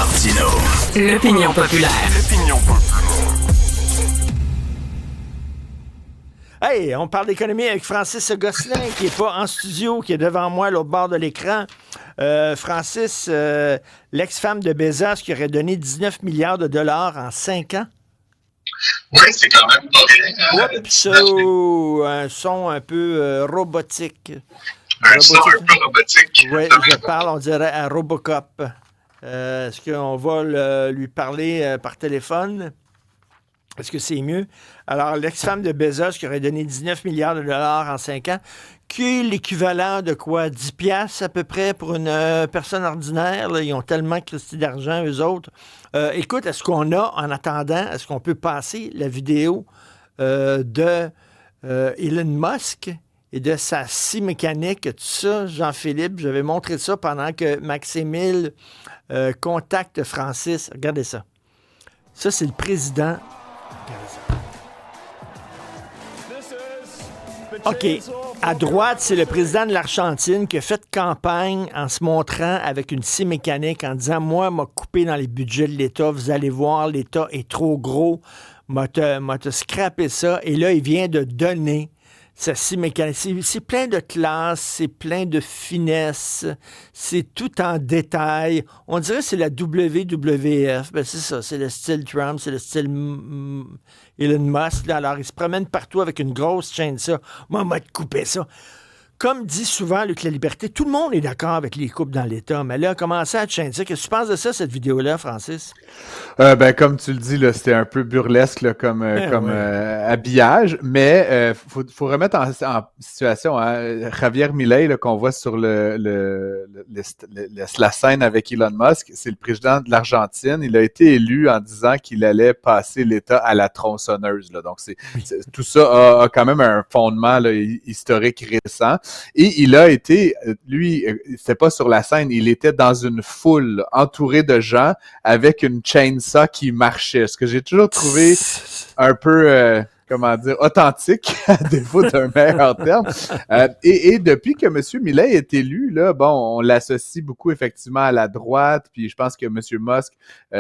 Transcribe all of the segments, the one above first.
Martino. L'opinion populaire. Hey, on parle d'économie avec Francis Gosselin, qui n'est pas en studio, qui est devant moi, à l'autre bord de l'écran. Francis, l'ex-femme de Bezos qui aurait donné 19 milliards de dollars en 5 ans. Oui, c'est quand même pas rien. Un son un peu robotique. Un son un peu robotique. Oui, je parle, on dirait, à Robocop. Est-ce qu'on va lui parler par téléphone? Est-ce que c'est mieux? Alors, l'ex-femme de Bezos qui aurait donné 19 milliards de dollars en 5 ans, qui est l'équivalent de quoi? 10 piastres à peu près pour une personne ordinaire? Là, ils ont tellement Christy d'argent, eux autres. Écoute, est-ce qu'on a, en attendant, est-ce qu'on peut passer la vidéo de Elon Musk et de sa scie mécanique, tout ça, Jean-Philippe? J'avais montré ça pendant que Maximile contacte Francis. Regardez ça. Ça, c'est le président. OK. À droite, c'est le président de l'Argentine qui a fait campagne en se montrant avec une scie mécanique en disant « Moi, m'a coupé dans les budgets de l'État. Vous allez voir, l'État est trop gros. M'a te scrappé ça. » Et là, il vient de donner sa scie mécanique. C'est plein de classe, c'est plein de finesse, c'est tout en détail. On dirait que c'est la WWF. Ben c'est ça, c'est le style Trump, c'est le style Elon Musk. Là. Alors, il se promène partout avec une grosse chaîne, ça. Moi, on m'a coupé ça. Comme dit souvent Luc La Liberté, tout le monde est d'accord avec les coupes dans l'État, mais là, a commencé à chaîner ça. Qu'est-ce que tu penses de ça, cette vidéo-là, Francis? Comme tu le dis, là, c'était un peu burlesque là, comme habillage, mais faut remettre en situation Javier Milei là, qu'on voit sur la scène avec Elon Musk, c'est le président de l'Argentine. Il a été élu en disant qu'il allait passer l'État à la tronçonneuse. Là. Donc, tout ça a quand même un fondement là, historique récent. Et il a été, lui, c'était pas sur la scène, il était dans une foule entouré de gens avec une chainsaw qui marchait. Ce que j'ai toujours trouvé un peu, authentique, à défaut d'un meilleur terme. Et depuis que M. Milei est élu, là, on l'associe beaucoup effectivement à la droite, puis je pense que M. Musk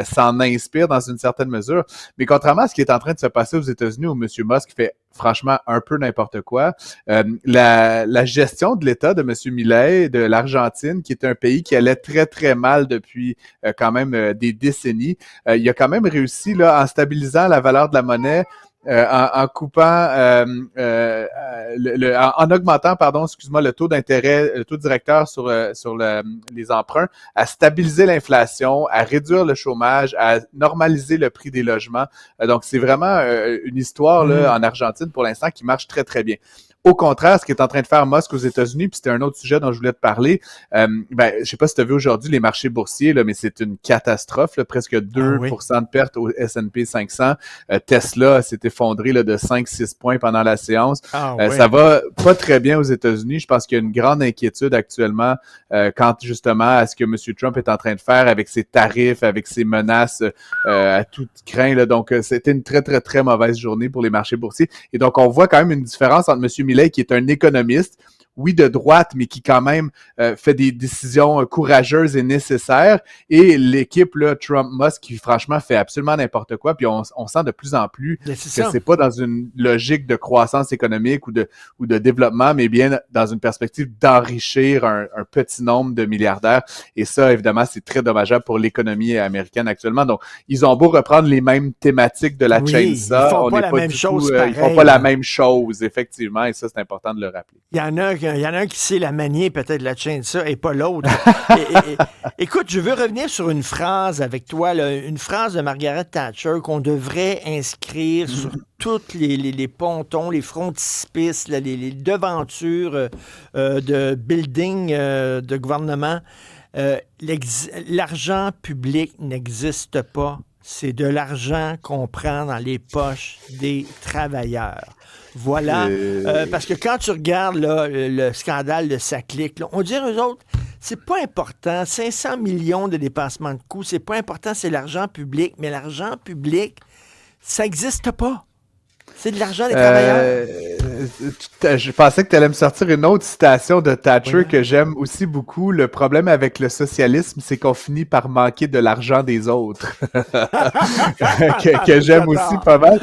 s'en inspire dans une certaine mesure. Mais contrairement à ce qui est en train de se passer aux États-Unis, où M. Musk fait franchement un peu n'importe quoi, la gestion de l'État de M. Milei, de l'Argentine, qui est un pays qui allait très, très mal depuis quand même des décennies, il a quand même réussi, là, en stabilisant la valeur de la monnaie, en coupant, en augmentant, le taux d'intérêt, le taux directeur sur les emprunts, à stabiliser l'inflation, à réduire le chômage, à normaliser le prix des logements. Donc, c'est vraiment une histoire là, en Argentine pour l'instant qui marche très, très bien. Au contraire, ce qui est en train de faire Musk aux États-Unis, puis c'était un autre sujet dont je voulais te parler, je sais pas si tu as vu aujourd'hui les marchés boursiers, là, mais c'est une catastrophe, là, presque 2% de perte au S&P 500. Tesla s'est effondré là, de 5-6 points pendant la séance. Ça va pas très bien aux États-Unis. Je pense qu'il y a une grande inquiétude actuellement quant justement à ce que M. Trump est en train de faire avec ses tarifs, avec ses menaces à tout craint. Là. Donc, c'était une très, très, très mauvaise journée pour les marchés boursiers. Et donc, on voit quand même une différence entre M. Milei, qui est un économiste, oui, de droite, mais qui quand même fait des décisions courageuses et nécessaires, et l'équipe là, Trump-Musk qui franchement fait absolument n'importe quoi, puis on sent de plus en plus que c'est pas dans une logique de croissance économique ou de développement, mais bien dans une perspective d'enrichir un petit nombre de milliardaires, et ça, évidemment, c'est très dommageable pour l'économie américaine actuellement. Donc, ils ont beau reprendre les mêmes thématiques de la chainsaw, ils font pas la même chose, ils font pas la même chose, effectivement, et ça, c'est important de le rappeler. Il y en a un qui sait la manier, peut-être la chainsaw, et pas l'autre. Écoute, je veux revenir sur une phrase avec toi, là, une phrase de Margaret Thatcher qu'on devrait inscrire sur tous les pontons, les frontispices, là, les devantures de buildings de gouvernement. L'argent public n'existe pas. C'est de l'argent qu'on prend dans les poches des travailleurs. Voilà. Parce que quand tu regardes là, le scandale de Saclic, là, on dirait eux autres, c'est pas important. 500 millions de dépassements de coûts, c'est pas important, c'est l'argent public. Mais l'argent public, ça n'existe pas. C'est de l'argent des travailleurs. je pensais que tu allais me sortir une autre citation de Thatcher Oui. que j'aime aussi beaucoup. Le problème avec le socialisme, c'est qu'on finit par manquer de l'argent des autres. que j'aime aussi pas mal.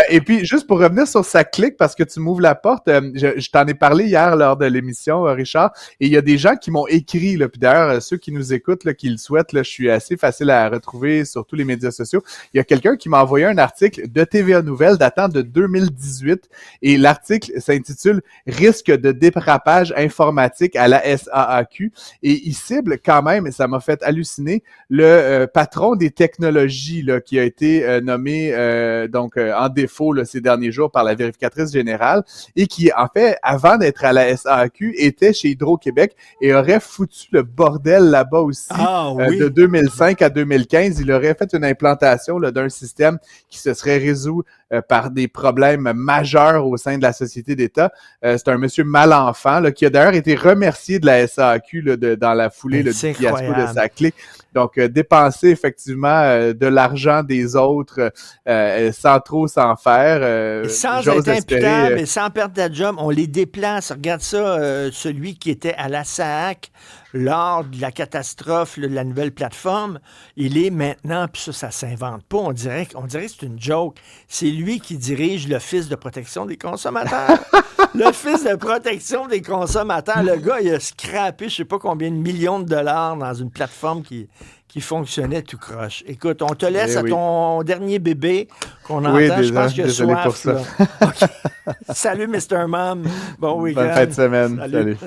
Et puis, juste pour revenir sur sa clique, parce que tu m'ouvres la porte, je t'en ai parlé hier lors de l'émission, Richard, et il y a des gens qui m'ont écrit, là, puis d'ailleurs, ceux qui nous écoutent, là, qui le souhaitent, là, je suis assez facile à retrouver sur tous les médias sociaux. Il y a quelqu'un qui m'a envoyé un article de TVA Nouvelles datant de 2018, et l'article s'intitule « Risque de dérapage informatique à la SAAQ », et il cible quand même, et ça m'a fait halluciner, le patron des technologies là, qui a été nommé en défaut là, ces derniers jours par la vérificatrice générale et qui, en fait, avant d'être à la SAQ, était chez Hydro-Québec et aurait foutu le bordel là-bas aussi. Oui. De 2005 à 2015. Il aurait fait une implantation là, d'un système qui se serait résolu par des problèmes majeurs au sein de la société d'État. C'est un monsieur Malenfant là, qui a d'ailleurs été remercié de la SAQ là, dans la foulée là, du fiasco de sa clique. Donc, dépenser effectivement de l'argent des autres sans trop s'en faire. Sans être imputable et sans perdre ta job, on les déplace. Regarde ça, celui qui était à la SAAC lors de la catastrophe là, de la nouvelle plateforme, il est maintenant, puis ça s'invente pas, on dirait que c'est une joke. C'est lui qui dirige l'Office de protection des consommateurs. L'Office de protection des consommateurs. Le gars, il a scrappé je sais pas combien de millions de dollars dans une plateforme qui fonctionnait tout croche. Écoute, on te laisse à ton dernier bébé qu'on entend. Je pense qu'il a soif. Pour ça. Okay. Salut, Mr. Mom. Bon week-end. Bonne fin de semaine. Salut.